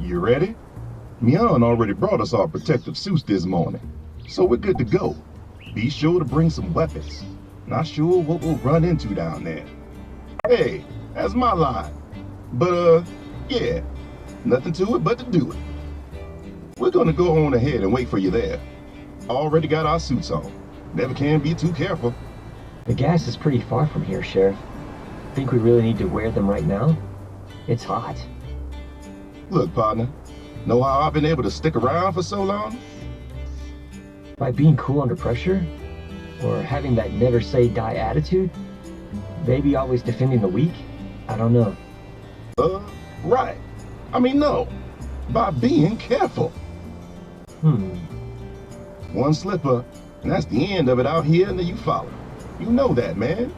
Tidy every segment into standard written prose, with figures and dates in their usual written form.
You ready? Mian already brought us our protective suits this morning, so we're good to go. Be sure to bring some weapons. Not sure what we'll run into down there. Hey, that's my line. But, yeah, nothing to it but to do it. We're gonna go on ahead and wait for you there. Already got our suits on. Never can be too careful. The gas is pretty far from here, Sheriff. Think we really need to wear them right now? It's hot. Look, partner, know how I've been able to stick around for so long? By being cool under pressure? Or having that never say die attitude? Maybe always defending the weak? I don't know. Right. I mean, no. By being careful. One slip up, and that's the end of it out here, and then you follow. You know that, man.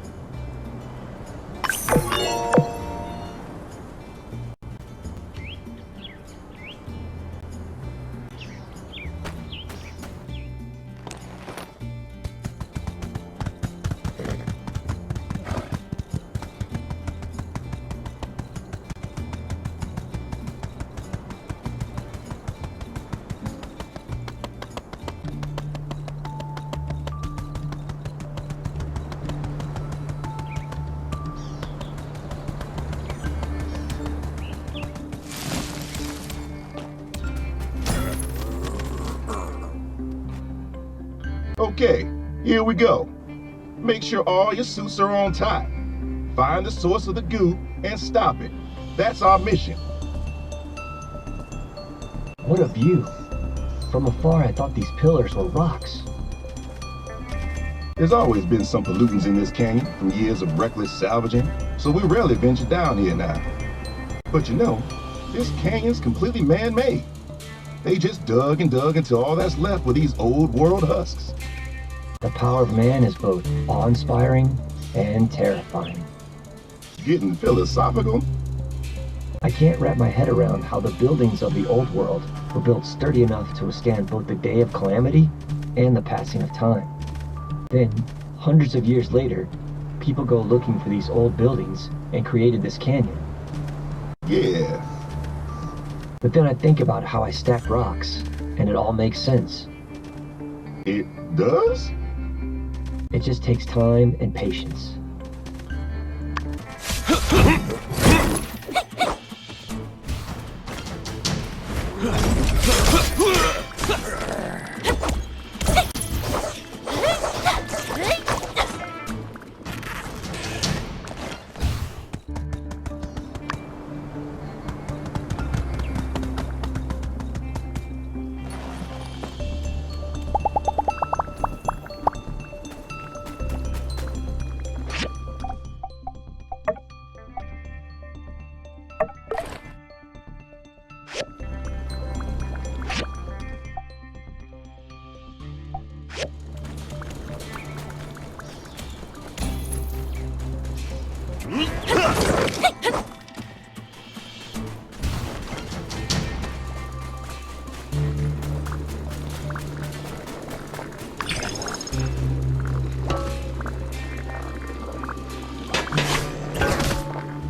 Okay, here we go. Make sure all your suits are on tight. Find the source of the goo and stop it. That's our mission. What a view. From afar, I thought these pillars were rocks. There's always been some pollutants in this canyon from years of reckless salvaging, so we rarely venture down here now. But you know, this canyon's completely man-made. They just dug and dug until all that's left were these old world husks. The power of man is both awe-inspiring and terrifying. Getting philosophical? I can't wrap my head around how the buildings of the old world were built sturdy enough to withstand both the day of calamity and the passing of time. Then, hundreds of years later, people go looking for these old buildings and created this canyon. Yeah. But then I think about how I stack rocks, and it all makes sense. It does? It just takes time and patience.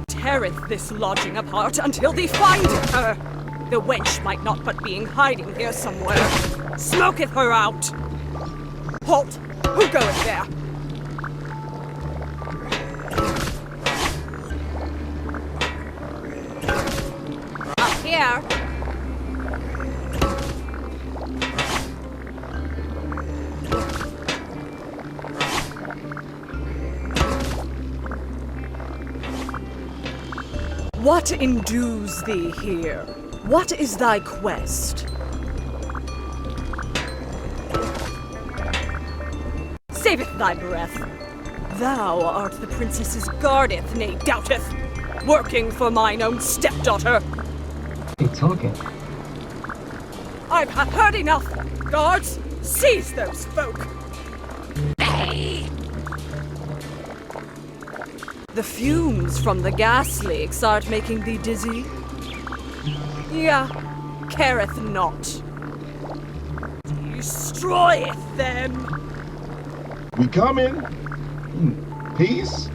Teareth this lodging apart until thee findeth her. The wench might not but be in hiding here somewhere. Smoketh her out. Halt! Who goeth there? Up here. What indues thee here? What is thy quest? Saveth thy breath. Thou art the princess's guardeth, nay doubteth, working for mine own stepdaughter. Hey, talking. I've heard enough. Guards, seize those folk. The fumes from the gas leaks aren't making thee dizzy? Yeah, careth not. Destroyeth them. We coming? Peace?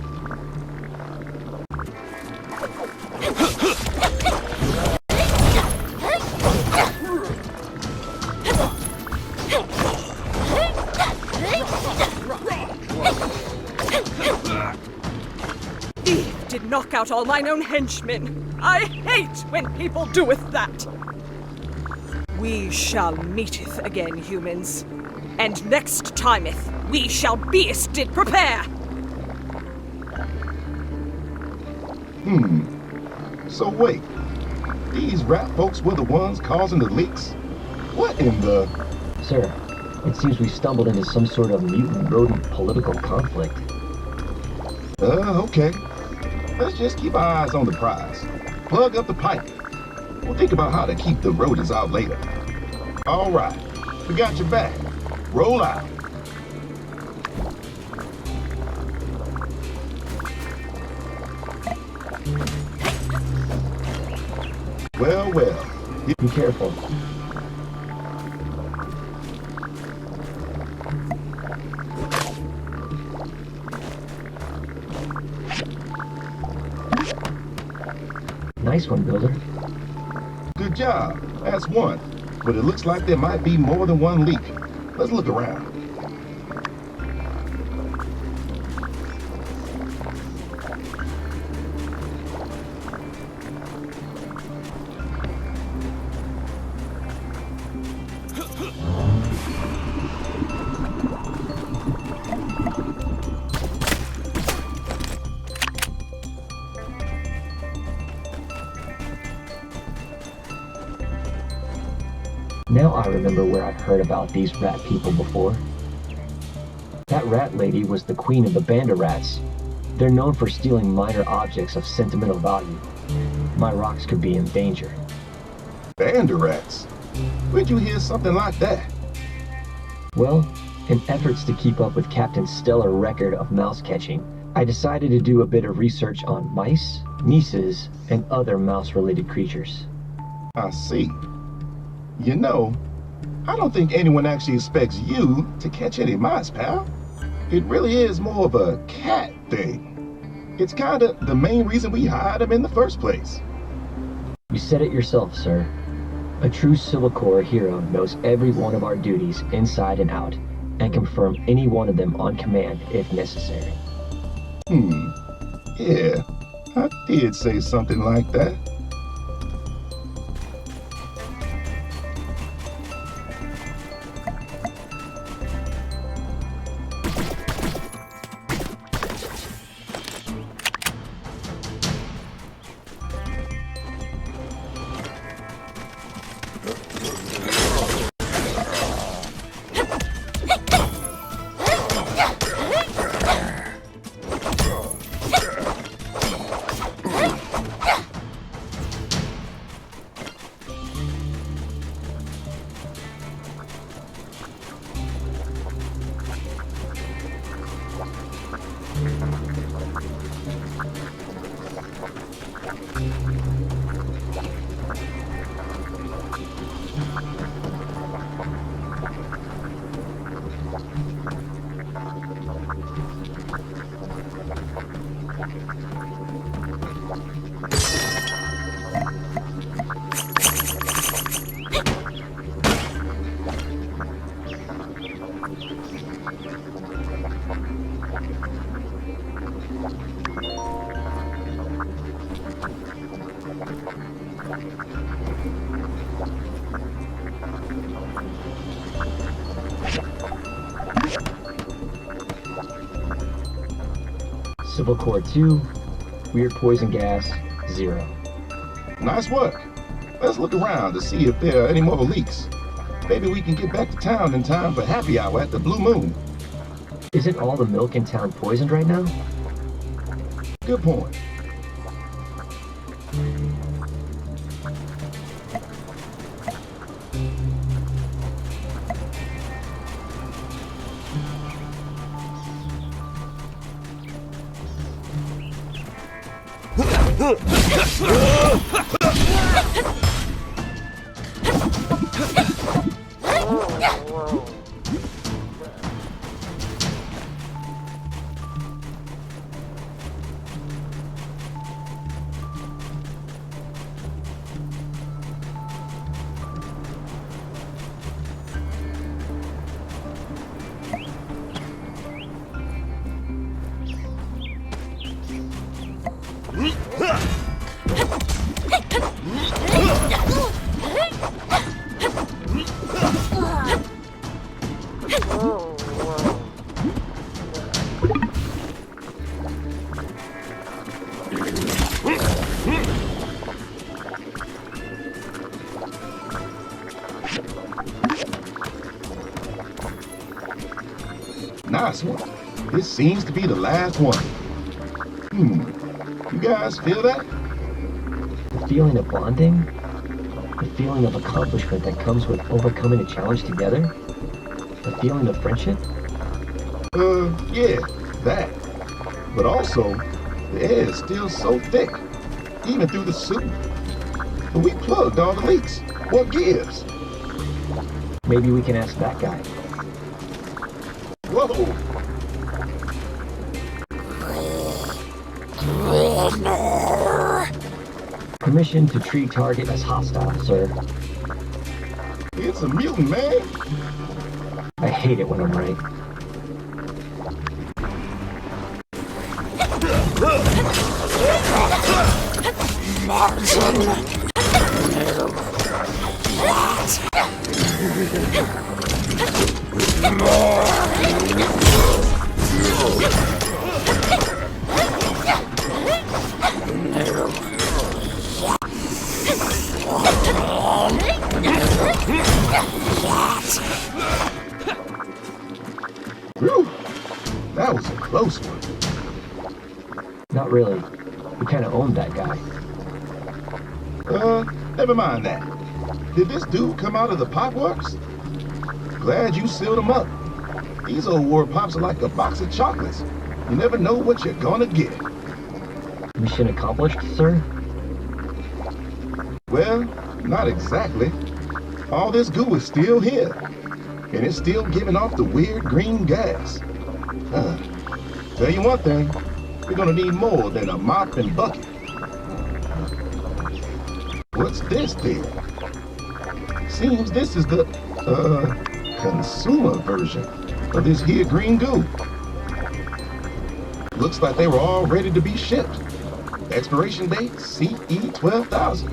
did knock out all mine own henchmen. I hate when people doeth that. We shall meeteth again, humans. And next timeth, we shall beest did prepare. So wait, these rat folks were the ones causing the leaks? What in the... Sir, it seems we stumbled into some sort of mutant rodent political conflict. Okay. Let's just keep our eyes on the prize. Plug up the pipe. We'll think about how to keep the rodents out later. All right, we got your back. Roll out. Well, well. Be careful. Nice one, Builder. Good job. That's one. But it looks like there might be more than one leak. Let's look around. Now I remember where I've heard about these rat people before. That rat lady was the queen of the Banda Rats. They're known for stealing minor objects of sentimental value. My rocks could be in danger. Banda Rats? Where'd you hear something like that? Well, in efforts to keep up with Captain's stellar record of mouse catching, I decided to do a bit of research on mice, mices, and other mouse-related creatures. I see. You know, I don't think anyone actually expects you to catch any mice, pal. It really is more of a cat thing. It's kinda the main reason we hired him in the first place. You said it yourself, sir. A true Civil Corps hero knows every one of our duties inside and out, and confirm any one of them on command if necessary. Yeah, I did say something like that. Civil Corps 2, weird poison gas, 0. Nice work. Let's look around to see if there are any more leaks. Maybe we can get back to town in time for happy hour at the Blue Moon. Isn't all the milk in town poisoned right now? Good point. Nice one. This seems to be the last one. You guys feel that? The feeling of bonding? The feeling of accomplishment that comes with overcoming a challenge together? The feeling of friendship? Yeah, that. But also, the air is still so thick, even through the suit. But we plugged all the leaks. What gives? Maybe we can ask that guy. Whoa! Permission to treat target as hostile, sir. It's a mutant, man. I hate it when I'm right. Whew. That was a close one. Not really. We kind of owned that guy. Never mind that. Did this dude come out of the pop works? Glad you sealed him up. These old war pops are like a box of chocolates. You never know what you're gonna get. Mission accomplished, sir? Well, not exactly. All this goo is still here, and it's still giving off the weird green gas. Tell you one thing, we're gonna need more than a mop and bucket. What's this then? Seems this is the, consumer version of this here green goo. Looks like they were all ready to be shipped. Expiration date, CE 12,000.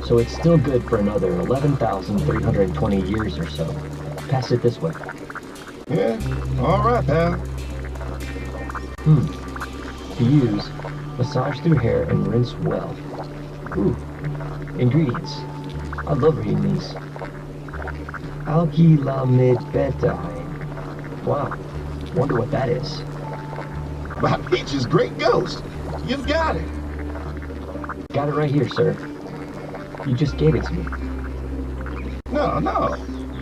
So it's still good for another 11,320 years or so. Pass it this way. Yeah, all right, pal. To use, massage through hair and rinse well. Ooh, ingredients. I love reading these. Alkylamidbetine. Wow, wonder what that is. By Peach's great ghost. You've got it. Got it right here, sir. You just gave it to me. No.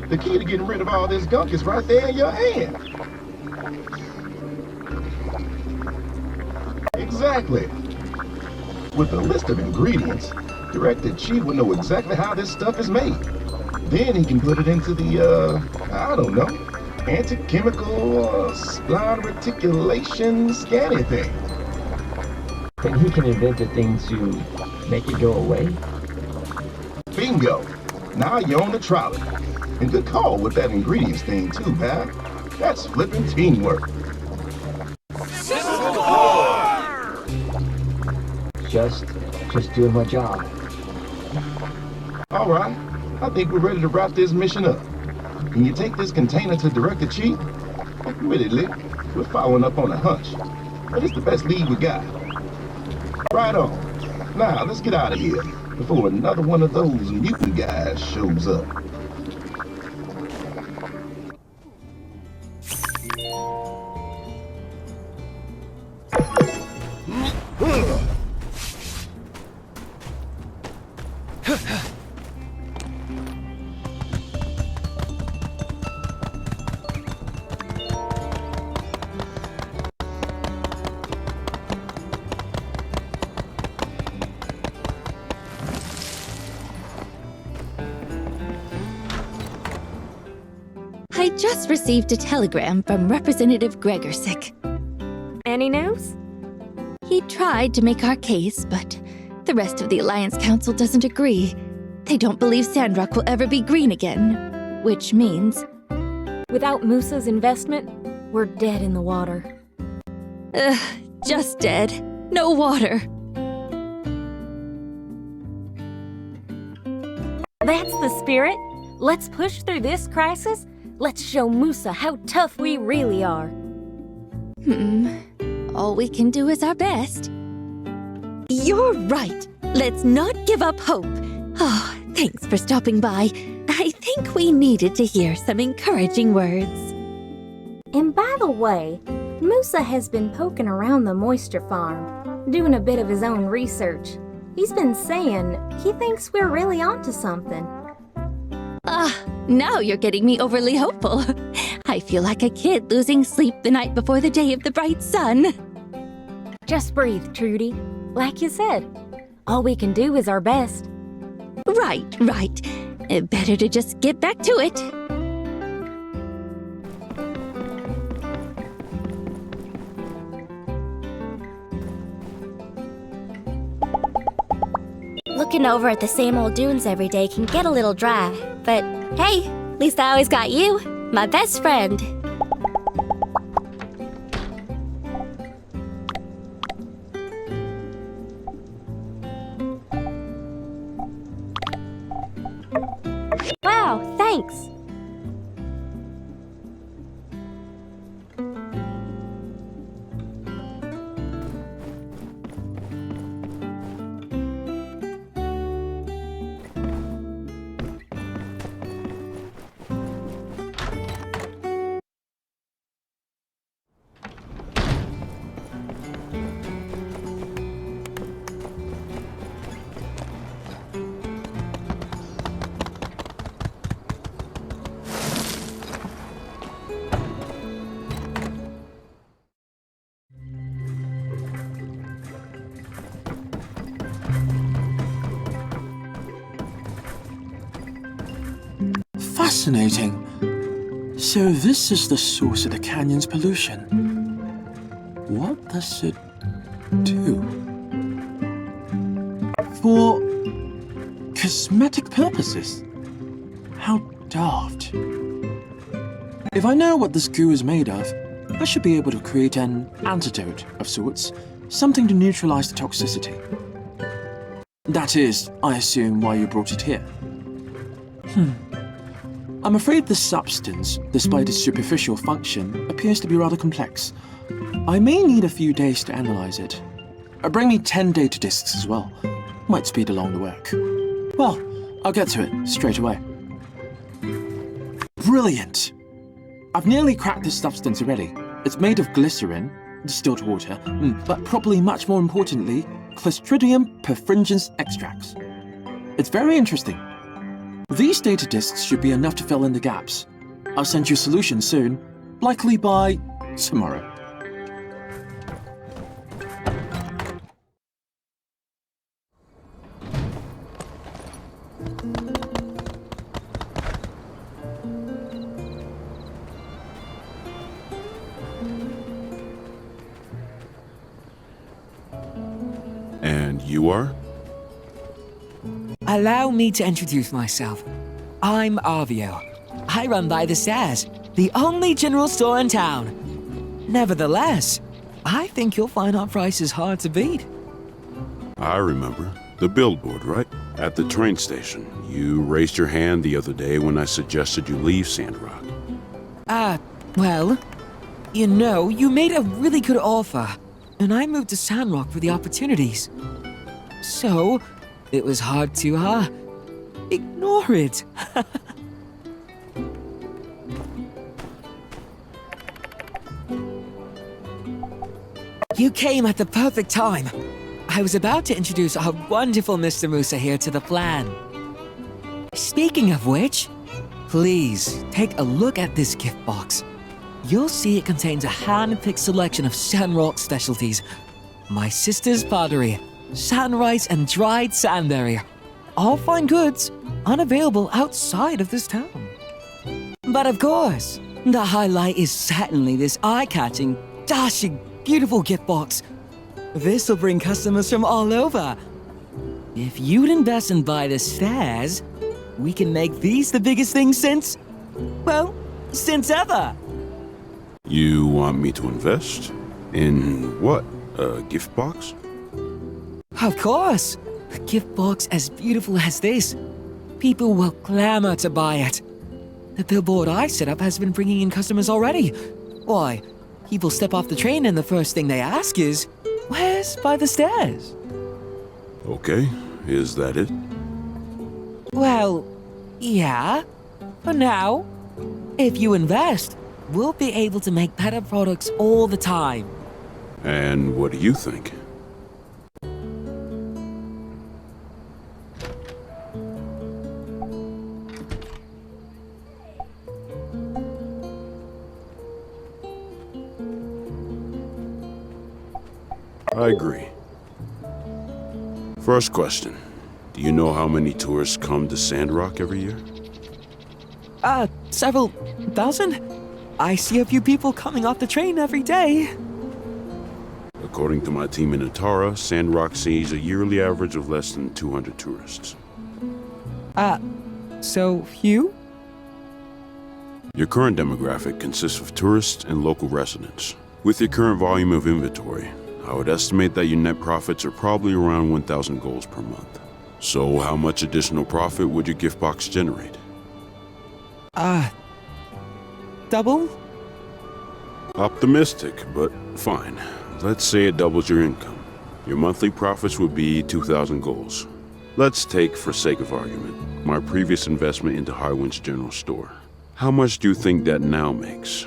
The key to getting rid of all this gunk is right there in your hand. Exactly. With a list of ingredients, Director Qi will know exactly how this stuff is made. Then he can put it into the, I don't know, anti-chemical spline reticulation scanning thing. Then he can invent a thing to make it go away? Bingo. Now you're on the trolley. And good call with that ingredients thing too, pal. That's flipping teamwork. Just doing my job. All right. I think we're ready to wrap this mission up. Can you take this container to Director Qi? Admittedly, we're following up on a hunch, but it's the best lead we got. Right on. Now, let's get out of here before another one of those mutant guys shows up. I just received a telegram from Representative Gregorsick. Any news? He tried to make our case, but the rest of the Alliance Council doesn't agree. They don't believe Sandrock will ever be green again, which means... Without Musa's investment, we're dead in the water. Just dead. No water. That's the spirit. Let's push through this crisis. Let's show Musa how tough we really are. All we can do is our best. You're right. Let's not give up hope. Oh, thanks for stopping by. I think we needed to hear some encouraging words. And by the way, Musa has been poking around the moisture farm, doing a bit of his own research. He's been saying he thinks we're really onto something. Now you're getting me overly hopeful. I feel like a kid losing sleep the night before the day of the bright sun. Just breathe, Trudy. Like you said, all we can do is our best. Right. Better to just get back to it. Looking over at the same old dunes every day can get a little dry, but hey, at least I always got you, my best friend. Wow, thanks. Fascinating. So this is the source of the canyon's pollution. What does it do? For cosmetic purposes? How daft. If I know what this goo is made of, I should be able to create an antidote of sorts, something to neutralize the toxicity. That is, I assume, why you brought it here. I'm afraid this substance, despite its superficial function, appears to be rather complex. I may need a few days to analyze it. Bring me 10 data disks as well. Might speed along the work. Well, I'll get to it straight away. Brilliant! I've nearly cracked this substance already. It's made of glycerin, distilled water, but probably much more importantly, Clostridium perfringens extracts. It's very interesting. These data disks should be enough to fill in the gaps. I'll send you a solution soon, likely by tomorrow. And you are? Allow me to introduce myself. I'm Arvio. I run by the stairs, the only general store in town. Nevertheless, I think you'll find our prices hard to beat. I remember. The billboard, right? At the train station. You raised your hand the other day when I suggested you leave Sandrock. Well, you know, you made a really good offer, and I moved to Sandrock for the opportunities. So, it was hard to, ignore it. You came at the perfect time. I was about to introduce our wonderful Mr. Musa here to the plan. Speaking of which, please take a look at this gift box. You'll see it contains a hand-picked selection of Sandrock specialties. My sister's pottery, sand rice, and dried sandberry. All fine goods, unavailable outside of this town. But of course, the highlight is certainly this eye-catching, dashing, beautiful gift box. This will bring customers from all over. If you'd invest and buy the stairs, we can make these the biggest thing since since ever. You want me to invest? In what? A gift box? Of course. A gift box as beautiful as this. People will clamor to buy it. The billboard I set up has been bringing in customers already. Why, people step off the train and the first thing they ask is, "Where's by the stairs?" Okay, is that it? Well, yeah, for now. If you invest, we'll be able to make better products all the time. And what do you think? I agree. First question. Do you know how many tourists come to Sandrock every year? Several thousand? I see a few people coming off the train every day. According to my team in Atara, Sandrock sees a yearly average of less than 200 tourists. So few? Your current demographic consists of tourists and local residents. With your current volume of inventory, I would estimate that your net profits are probably around 1,000 golds per month. So how much additional profit would your gift box generate? Double? Optimistic, but fine. Let's say it doubles your income. Your monthly profits would be 2,000 golds. Let's take, for sake of argument, my previous investment into Highwind's general store. How much do you think that now makes?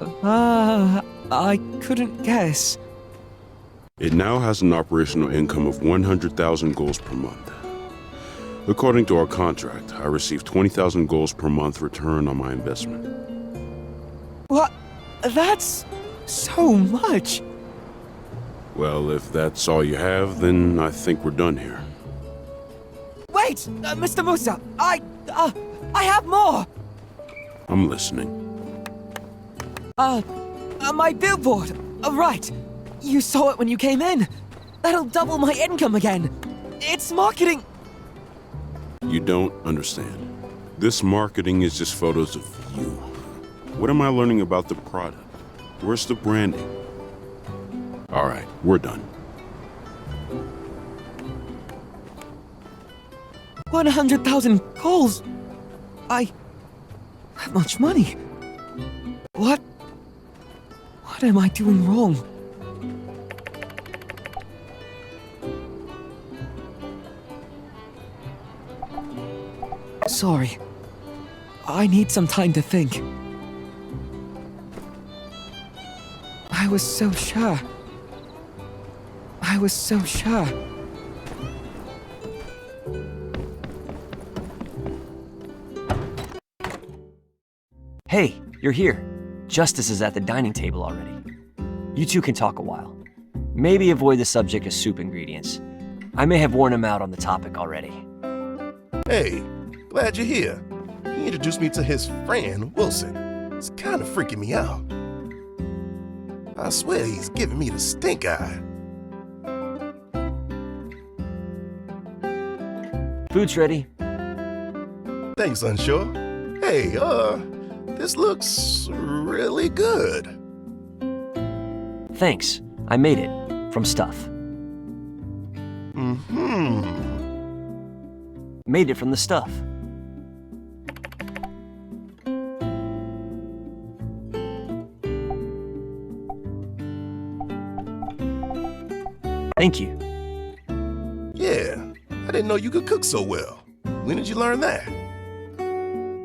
I couldn't guess. It now has an operational income of 100,000 golds per month. According to our contract, I receive 20,000 golds per month return on my investment. What? That's so much. Well, if that's all you have, then I think we're done here. Wait, Mr. Musa, I have more. I'm listening. My billboard. Right. You saw it when you came in. That'll double my income again. It's marketing. You don't understand. This marketing is just photos of you. What am I learning about the product? Where's the branding? All right, we're done. 100,000 golds. That much money. What am I doing wrong? Sorry. I need some time to think. I was so sure. Hey, you're here. Justice is at the dining table already. You two can talk a while. Maybe avoid the subject of soup ingredients. I may have worn him out on the topic already. Hey, glad you're here. He introduced me to his friend, Wilson. It's kind of freaking me out. I swear he's giving me the stink eye. Food's ready. Thanks, Unsuur. Hey, this looks really good. Thanks. I made it. From stuff. Made it from the stuff. Thank you. Yeah, I didn't know you could cook so well. When did you learn that?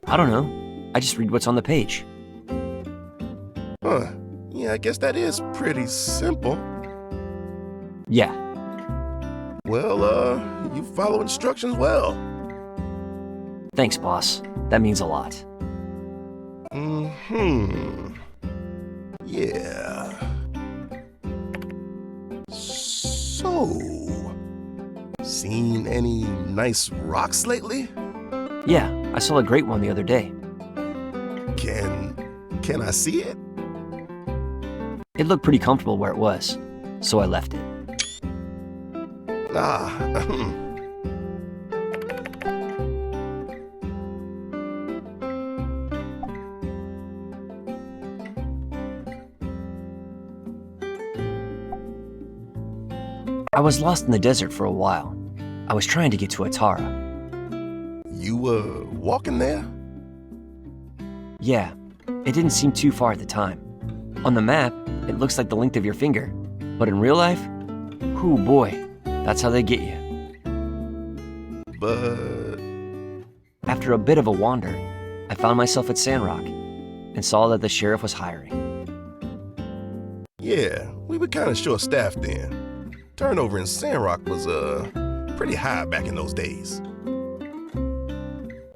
I don't know. I just read what's on the page. Huh. Yeah, I guess that is pretty simple. Yeah. Well, you follow instructions well. Thanks, boss. That means a lot. Yeah. So, seen any nice rocks lately? Yeah, I saw a great one the other day. Can I see it? It looked pretty comfortable where it was, so I left it. I was lost in the desert for a while. I was trying to get to Atara. You were walking there? Yeah, it didn't seem too far at the time. On the map, it looks like the length of your finger. But in real life, whoo boy, that's how they get you. But... After a bit of a wander, I found myself at Sandrock and saw that the sheriff was hiring. Yeah, we were kind of short-staffed then. Turnover in Sandrock was, pretty high back in those days.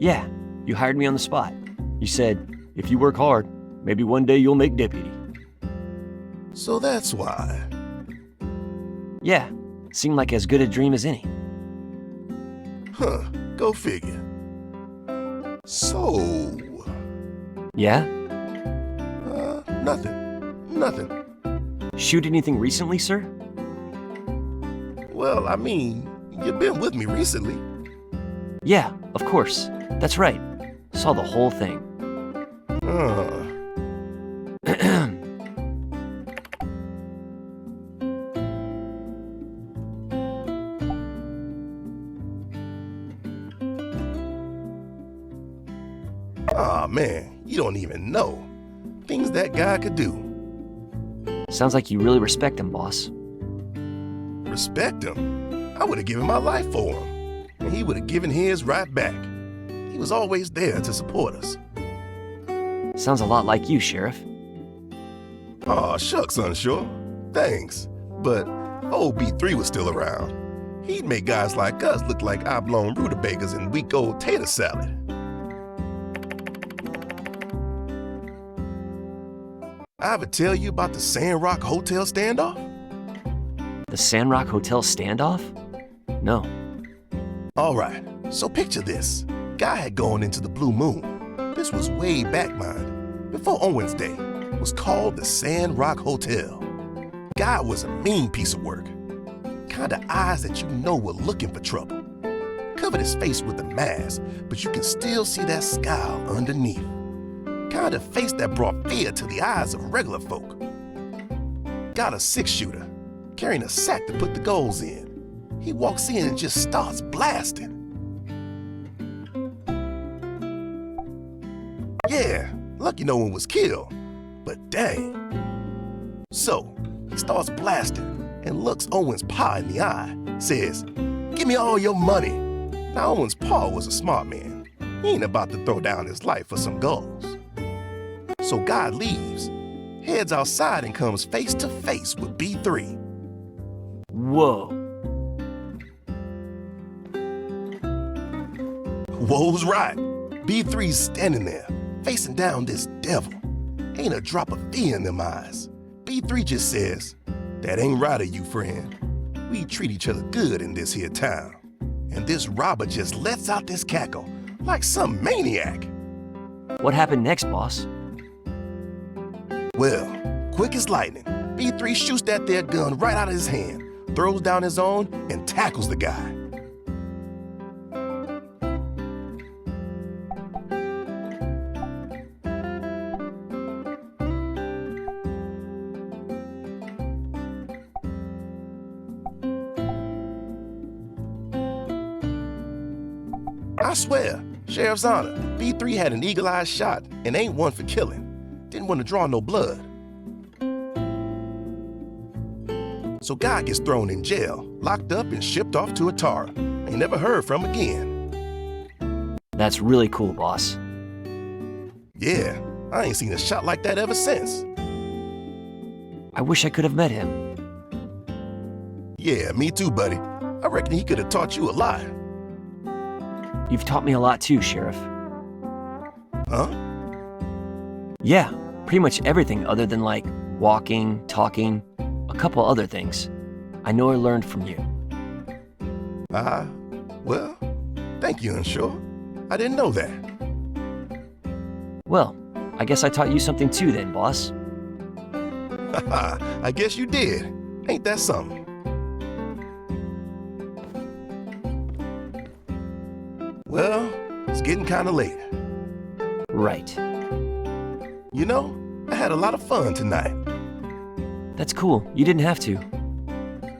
Yeah, you hired me on the spot. You said, if you work hard, maybe one day you'll make deputy. So that's why. Yeah, seemed like as good a dream as any. Huh, go figure. So... Yeah? Nothing. Shoot anything recently, sir? Well, I mean, you've been with me recently. Yeah, of course. That's right. Saw the whole thing. Aw, man, you don't even know. Things that guy could do. Sounds like you really respect him, boss. Respect him? I would have given my life for him, and he would have given his right back. He was always there to support us. Sounds a lot like you, Sheriff. Aw, shucks, Unsuur. Thanks. But if old B3 was still around, he'd make guys like us look like oblong rutabagas and week-old tater salad. I ever tell you about the Sandrock Hotel standoff? The Sandrock Hotel standoff? No. Alright, so picture this. Guy had gone into the Blue Moon. This was way back, mind, before Owen's day. It was called the Sandrock Hotel. Guy was a mean piece of work. Kinda eyes that you know were looking for trouble. Covered his face with a mask, but you can still see that scowl underneath. Kind of face that brought fear to the eyes of regular folk. Got a 6-shooter, carrying a sack to put the goals in. He walks in and just starts blasting. Yeah, lucky no one was killed, but dang. So, he starts blasting and looks Owen's pa in the eye, says, "Give me all your money." Now Owen's pa was a smart man. He ain't about to throw down his life for some goals. So Guy leaves, heads outside and comes face to face with B3. Whoa. Whoa's right. B3's standing there, facing down this devil. Ain't a drop of fear in them eyes. B3 just says, "That ain't right of you, friend. We treat each other good in this here town." And this robber just lets out this cackle like some maniac. What happened next, boss? Well, quick as lightning, B3 shoots that there gun right out of his hand, throws down his own, and tackles the guy. I swear, Sheriff's Honor, B3 had an eagle-eye shot and ain't one for killing. Didn't want to draw no blood. So Guy gets thrown in jail, locked up and shipped off to Atara. Ain't never heard from again. That's really cool, boss. Yeah, I ain't seen a shot like that ever since. I wish I could have met him. Yeah, me too, buddy. I reckon he could have taught you a lot. You've taught me a lot too, Sheriff. Huh? Yeah, pretty much everything other than like walking, talking, a couple other things. I know I learned from you. Well, thank you, Unsuur. I didn't know that. Well, I guess I taught you something too then, boss. Haha, I guess you did. Ain't that something? Well, it's getting kinda late. Right. You know, I had a lot of fun tonight. That's cool. You didn't have to.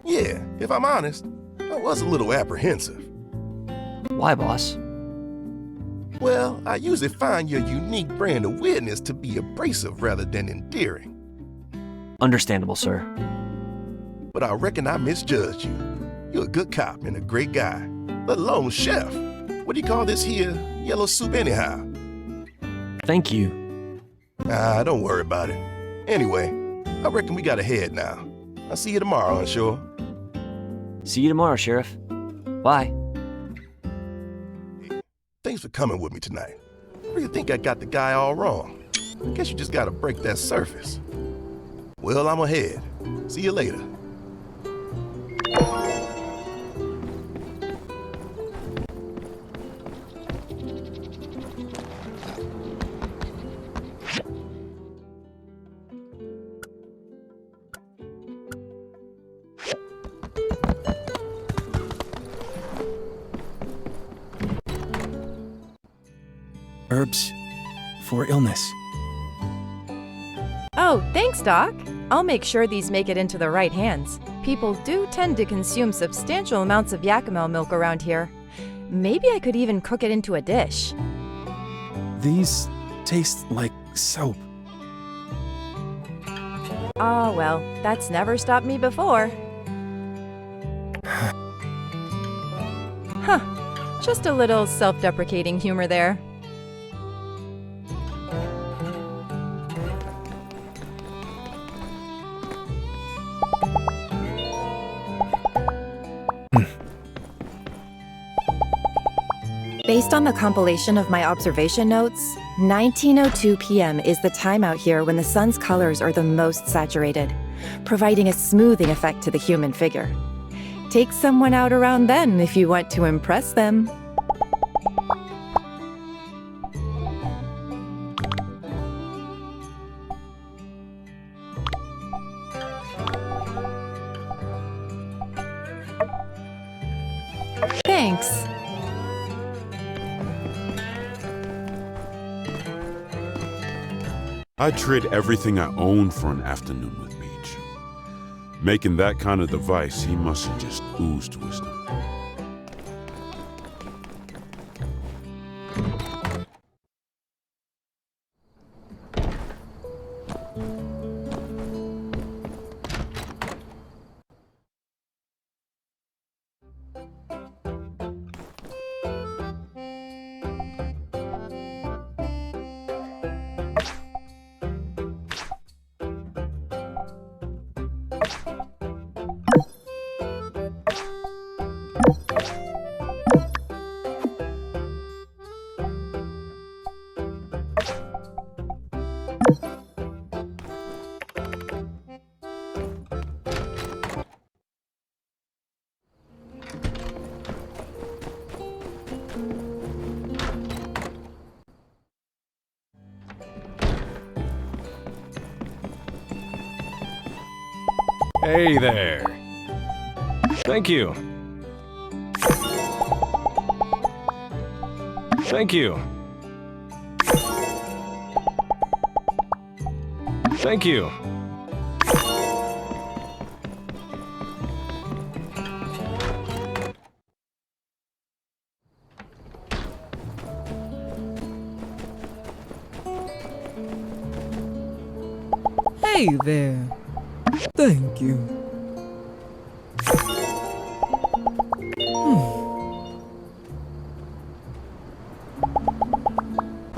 Yeah, if I'm honest, I was a little apprehensive. Why, boss? Well, I usually find your unique brand of weirdness to be abrasive rather than endearing. Understandable, sir. But I reckon I misjudged you. You're a good cop and a great guy, let alone chef. What do you call this here yellow soup anyhow? Thank you. Don't worry about it. Anyway, I reckon we gotta head now. I'll see you tomorrow, Unsuur. See you tomorrow, Sheriff. Bye. Thanks for coming with me tonight. I really think I got the guy all wrong. I guess you just gotta break that surface. Well, I'm ahead. See you later. Herbs for illness. Oh, thanks, Doc. I'll make sure these make it into the right hands. People do tend to consume substantial amounts of Yakima milk around here. Maybe I could even cook it into a dish. These taste like soap. Ah, well, that's never stopped me before. Huh, just a little self-deprecating humor there. Based on the compilation of my observation notes, 19:02 p.m. is the time out here when the sun's colors are the most saturated, providing a smoothing effect to the human figure. Take someone out around then if you want to impress them. Thanks. I'd trade everything I own for an afternoon with Beach. Making that kind of device, he must have just oozed wisdom. Hey there. Thank you. Thank you. Thank you. Hey there. Thank you.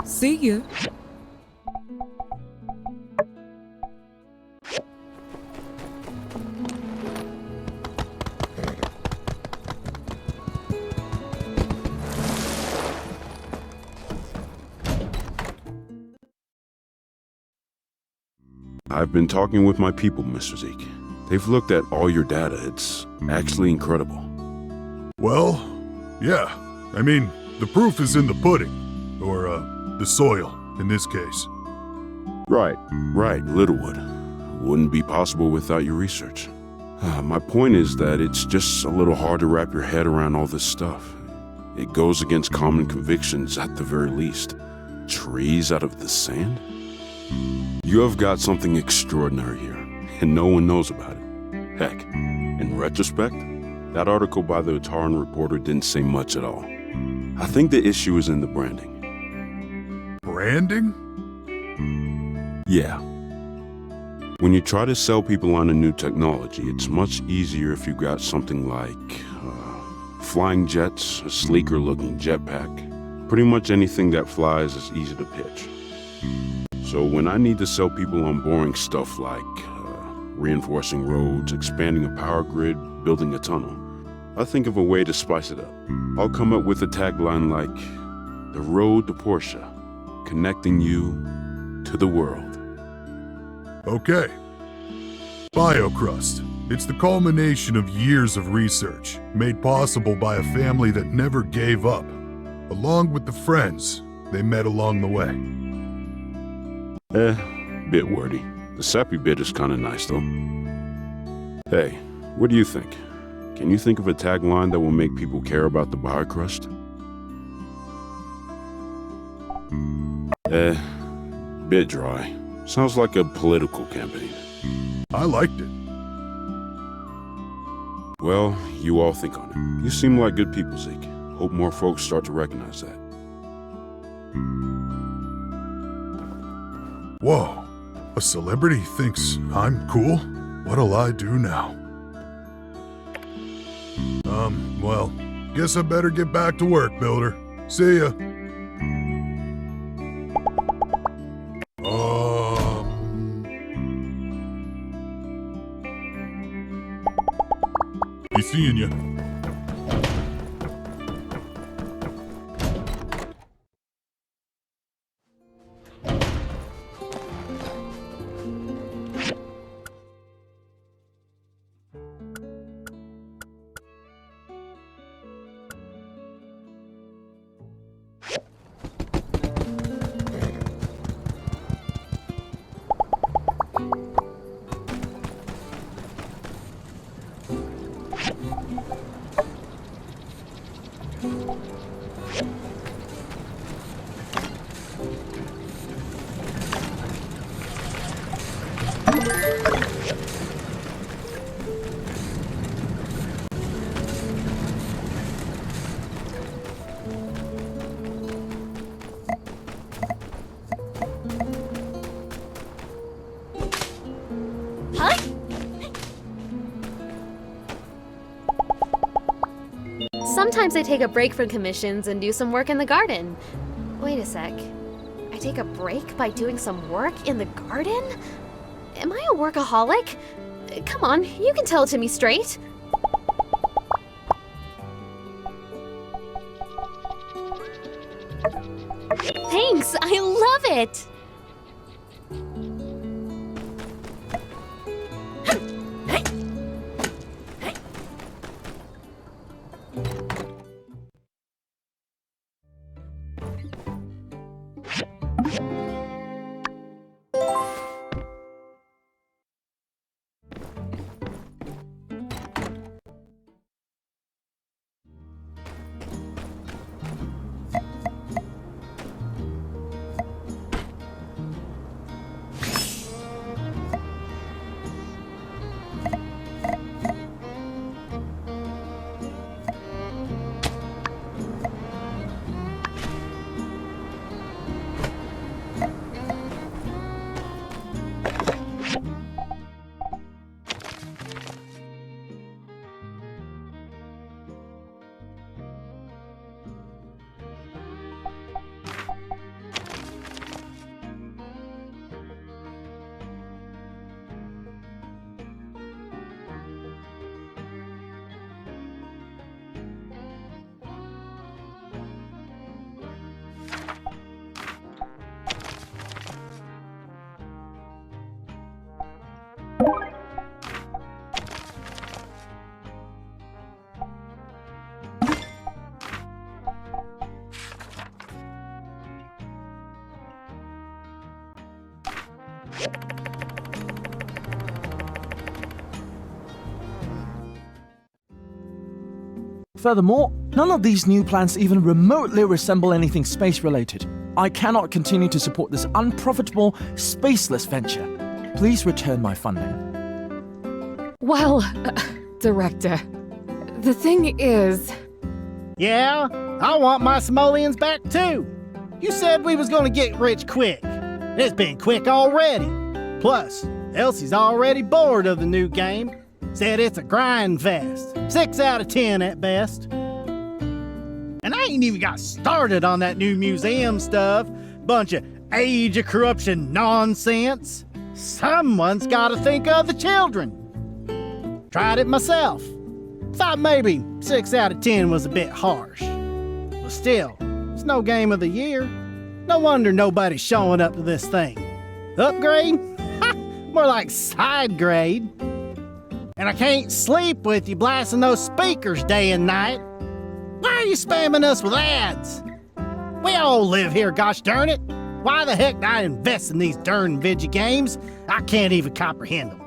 See ya. I've been talking with my people, Mr. Zeke. They've looked at all your data. It's actually incredible. Well, yeah. I mean, the proof is in the pudding. Or, the soil, in this case. Right, Littlewood. Wouldn't be possible without your research. My point is that it's just a little hard to wrap your head around all this stuff. It goes against common convictions at the very least. Trees out of the sand? You have got something extraordinary here, and no one knows about it. Heck, in retrospect, that article by the Ataran reporter didn't say much at all. I think the issue is in the branding. Branding? Yeah. When you try to sell people on a new technology, it's much easier if you got something like flying jets, a sleeker looking jetpack. Pretty much anything that flies is easy to pitch. So when I need to sell people on boring stuff like reinforcing roads, expanding a power grid, building a tunnel, I think of a way to spice it up. I'll come up with a tagline like, "The road to Portia, connecting you to the world." Okay. Biocrust. It's the culmination of years of research, made possible by a family that never gave up, along with the friends they met along the way. Bit wordy. The sappy bit is kinda nice though. Hey, what do you think? Can you think of a tagline that will make people care about the biocrust? Bit dry. Sounds like a political campaign. I liked it. Well, you all think on it. You seem like good people, Zeke. Hope more folks start to recognize that. Whoa. A celebrity thinks I'm cool? What'll I do now? Well, guess I better get back to work, Builder. See ya. Be seeing ya. Sometimes I take a break from commissions and do some work in the garden. Wait a sec. I take a break by doing some work in the garden? Am I a workaholic? Come on, you can tell it to me straight. Thanks, I love it! Furthermore, none of these new plans even remotely resemble anything space-related. I cannot continue to support this unprofitable, spaceless venture. Please return my funding. Well, Director, the thing is... Yeah, I want my simoleons back too. You said we was gonna get rich quick. It's been quick already. Plus, Elsie's already bored of the new game. Said it's a grind fest. 6 out of 10 at best. And I ain't even got started on that new museum stuff. Bunch of age of corruption nonsense. Someone's gotta think of the children. Tried it myself. Thought maybe 6 out of 10 was a bit harsh. But still, it's no game of the year. No wonder nobody's showing up to this thing. Upgrade? Ha! More like side grade. And I can't sleep with you blasting those speakers day and night. Why are you spamming us with ads? We all live here, gosh darn it. Why the heck did I invest in these darn video games? I can't even comprehend them.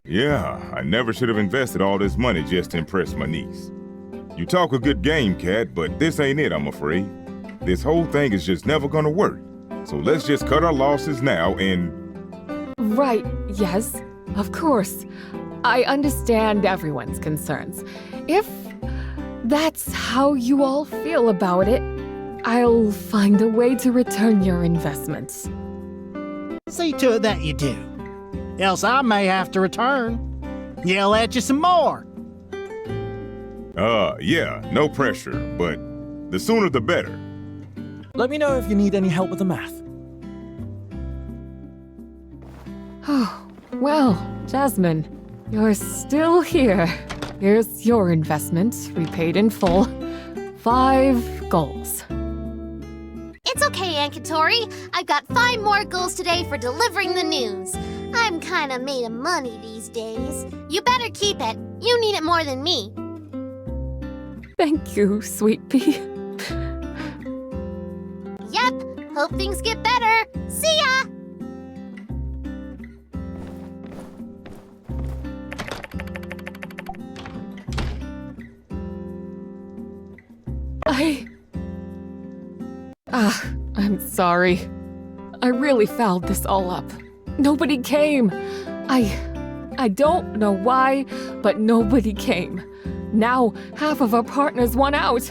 Yeah, I never should have invested all this money just to impress my niece. You talk a good game, Cat, but this ain't it, I'm afraid. This whole thing is just never gonna work. So let's just cut our losses now and... Right, yes, of course. I understand everyone's concerns. If that's how you all feel about it, I'll find a way to return your investments. See to it that you do. Else I may have to return. Yell at you some more. Yeah, no pressure, but the sooner the better. Let me know if you need any help with the math. Oh, well, Jasmine, you're still here. Here's your investment, repaid in full. 5 goals. It's okay, Aunt Catori. I've got 5 more goals today for delivering the news. I'm kinda made of money these days. You better keep it. You need it more than me. Thank you, sweet pea. Yep, hope things get better. See ya! I'm sorry. I really fouled this all up. Nobody came. I don't know why, but nobody came. Now half of our partners won out.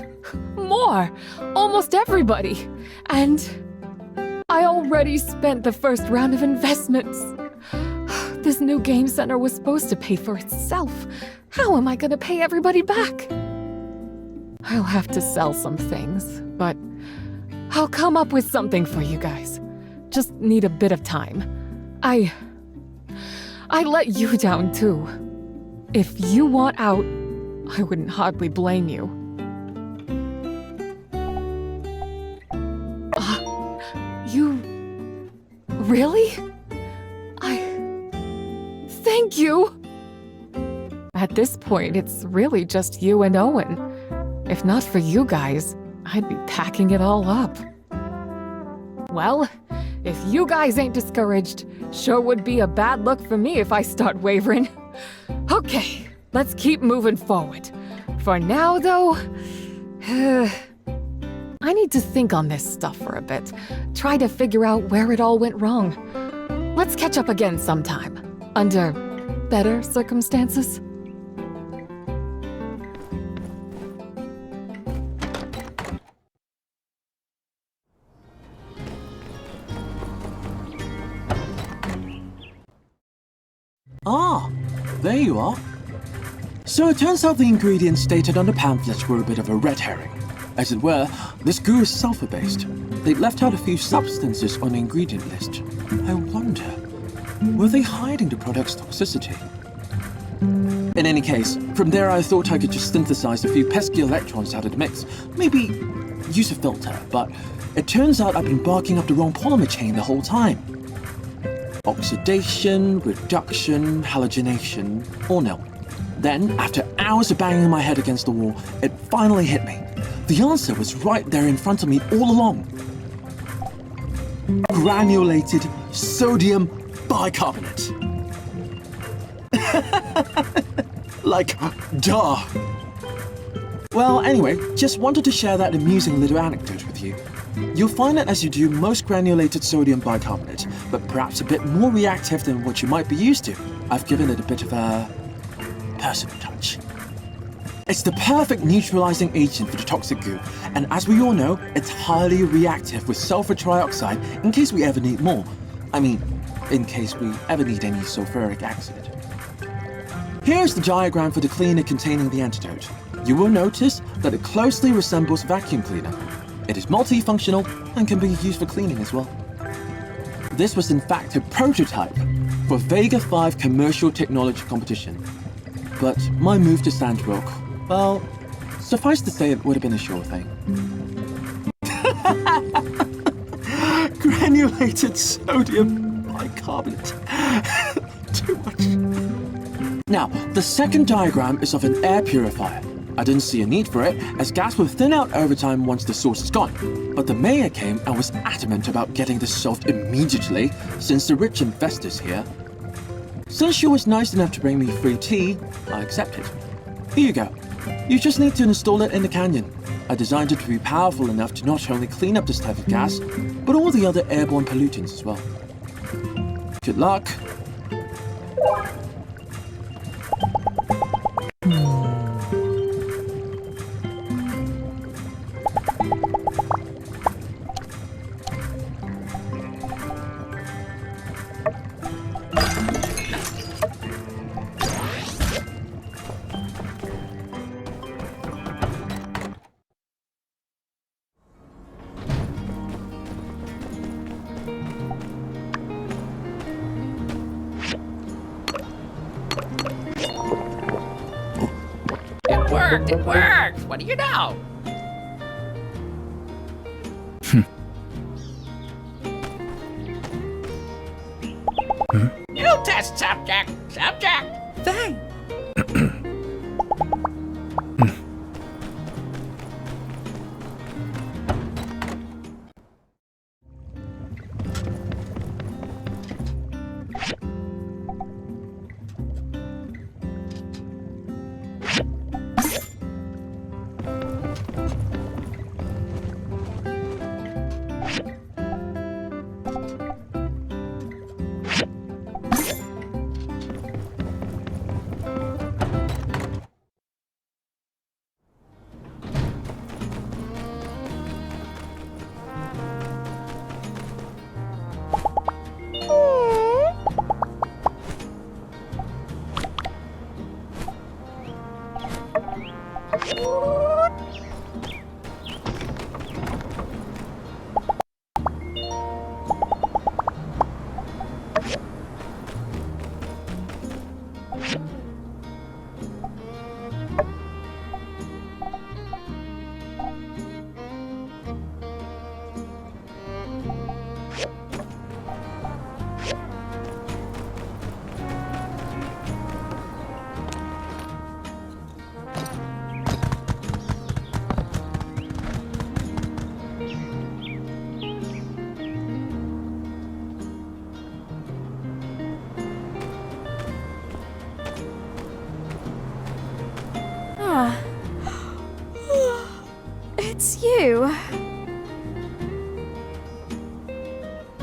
More! Almost everybody. And I already spent the first round of investments. This new game center was supposed to pay for itself. How am I gonna pay everybody back? I'll have to sell some things, but I'll come up with something for you guys. Just need a bit of time. I let you down too. If you want out, I wouldn't hardly blame you. You... really? Thank you! At this point, it's really just you and Owen. If not for you guys, I'd be packing it all up. Well, if you guys ain't discouraged, sure would be a bad look for me if I start wavering. Okay, let's keep moving forward. For now, though, I need to think on this stuff for a bit. Try to figure out where it all went wrong. Let's catch up again sometime, under better circumstances. Ah, there you are. So it turns out the ingredients stated on the pamphlets were a bit of a red herring. As it were, this goo is sulfur-based. They left out a few substances on the ingredient list. I wonder, were they hiding the product's toxicity? In any case, from there I thought I could just synthesize a few pesky electrons out of the mix. Maybe use a filter, but it turns out I've been barking up the wrong polymer chain the whole time. Oxidation, reduction, halogenation, or no. Then, after hours of banging my head against the wall, it finally hit me. The answer was right there in front of me all along. Granulated sodium bicarbonate. Like, duh. Well, anyway, just wanted to share that amusing little anecdote with you. You'll find it as you do most granulated sodium bicarbonate, but perhaps a bit more reactive than what you might be used to. I've given it a bit of a personal touch. It's the perfect neutralizing agent for the toxic goo, and as we all know, it's highly reactive with sulfur trioxide in case we ever need more. I mean, in case we ever need any sulfuric acid. Here's the diagram for the cleaner containing the antidote. You will notice that it closely resembles vacuum cleaner. It is multifunctional and can be used for cleaning as well. This was in fact a prototype for Vega 5 commercial technology competition. But my move to Sandrock, well, suffice to say it would have been a sure thing. Granulated sodium bicarbonate. Too much. Now, the second diagram is of an air purifier. I didn't see a need for it, as gas will thin out over time once the source is gone. But the mayor came and was adamant about getting this solved immediately, since the rich investors here. Since she was nice enough to bring me free tea, I accepted. Here you go. You just need to install it in the canyon. I designed it to be powerful enough to not only clean up this type of gas, but all the other airborne pollutants as well. Good luck. It worked! What do you know? New test subject! Subject! Fang! It's you.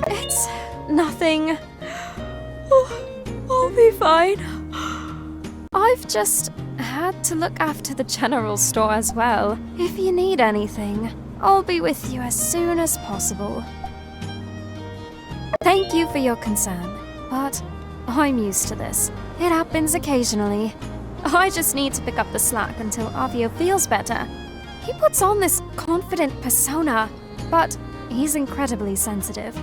It's nothing. Oh, I'll be fine. I've just had to look after the general store as well. If you need anything, I'll be with you as soon as possible. Thank you for your concern, but I'm used to this. It happens occasionally. I just need to pick up the slack until Arvio feels better. He puts on this confident persona, but he's incredibly sensitive.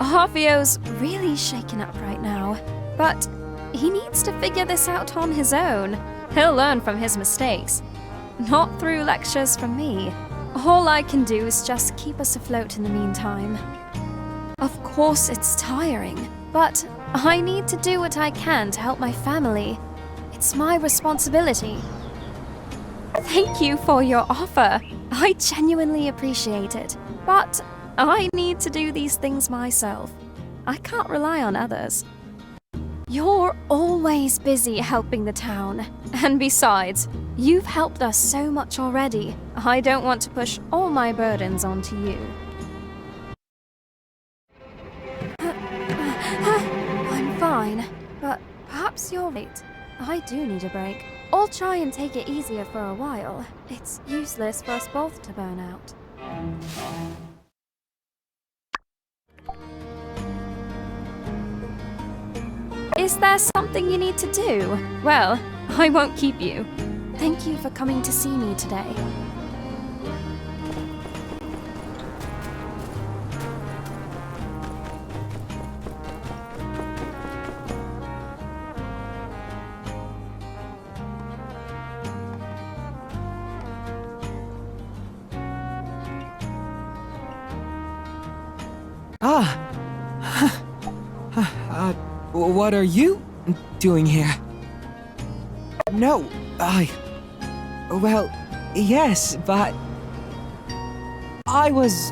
Arvio's really shaken up right now, but he needs to figure this out on his own. He'll learn from his mistakes, not through lectures from me. All I can do is just keep us afloat in the meantime. Of course it's tiring, but I need to do what I can to help my family. It's my responsibility. Thank you for your offer. I genuinely appreciate it. But I need to do these things myself. I can't rely on others. You're always busy helping the town. And besides, you've helped us so much already. I don't want to push all my burdens onto you. I'm fine, but perhaps you're right. I do need a break. I'll try and take it easier for a while. It's useless for us both to burn out. Is there something you need to do? Well, I won't keep you. Thank you for coming to see me today. What are you doing here? No, well, yes, but I was,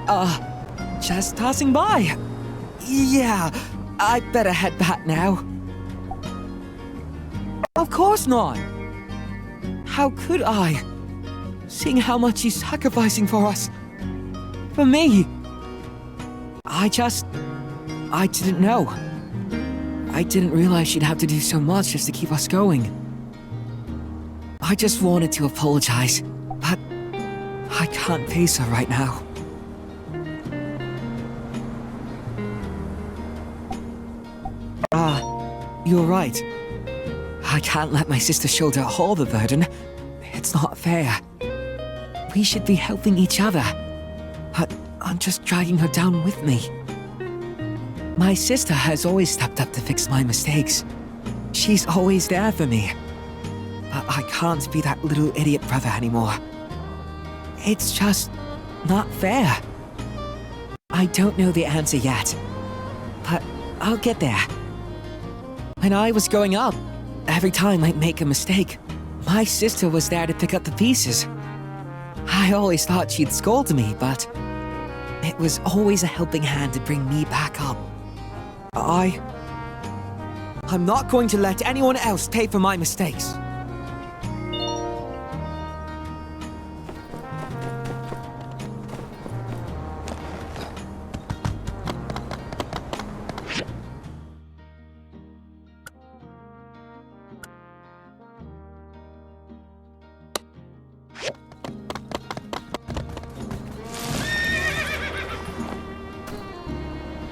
just passing by. Yeah, I better head back now. Of course not. How could I? Seeing how much he's sacrificing for us. For me. I didn't know. I didn't realize she'd have to do so much just to keep us going. I just wanted to apologize, but I can't face her right now. You're right. I can't let my sister shoulder all the burden. It's not fair. We should be helping each other, but I'm just dragging her down with me. My sister has always stepped up to fix my mistakes. She's always there for me. But I can't be that little idiot brother anymore. It's just not fair. I don't know the answer yet, but I'll get there. When I was growing up, every time I'd make a mistake, my sister was there to pick up the pieces. I always thought she'd scold me, but it was always a helping hand to bring me back up. I'm not going to let anyone else pay for my mistakes.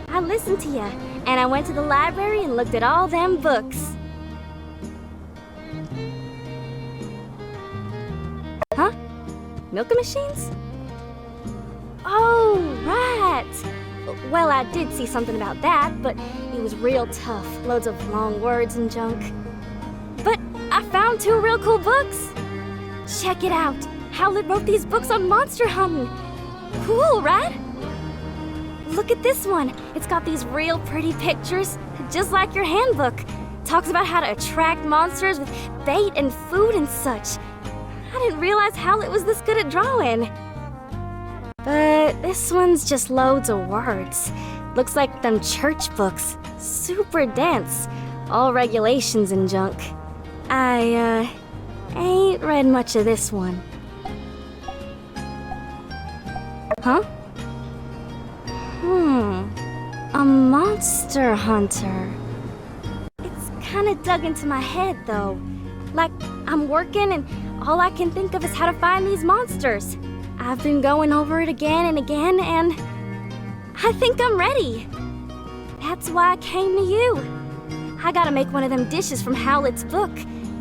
I listened to ya, and I went to the library and looked at all them books. Huh? Milking machines? Oh, right! Well, I did see something about that, but it was real tough. Loads of long words and junk. But I found 2 real cool books! Check it out! Howlett wrote these books on monster hunting! Cool, right? Look at this one. It's got these real pretty pictures, just like your handbook. Talks about how to attract monsters with bait and food and such. I didn't realize Howlett was this good at drawing. But this one's just loads of words. Looks like them church books. Super dense. All regulations and junk. I, ain't read much of this one. Huh? A monster hunter. It's kinda dug into my head, though. Like, I'm working and all I can think of is how to find these monsters. I've been going over it again and again, and I think I'm ready. That's why I came to you. I gotta make one of them dishes from Howlett's book.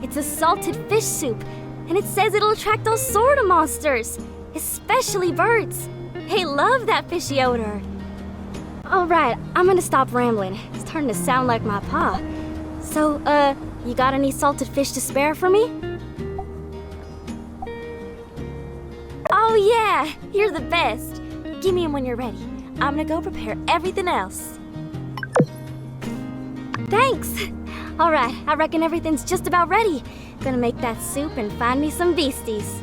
It's a salted fish soup, and it says it'll attract all sort of monsters, especially birds. They love that fishy odor. Alright, I'm gonna stop rambling. It's starting to sound like my pa. So, you got any salted fish to spare for me? Oh yeah, you're the best. Give me 'em when you're ready. I'm gonna go prepare everything else. Thanks! Alright, I reckon everything's just about ready. Gonna make that soup and find me some beasties.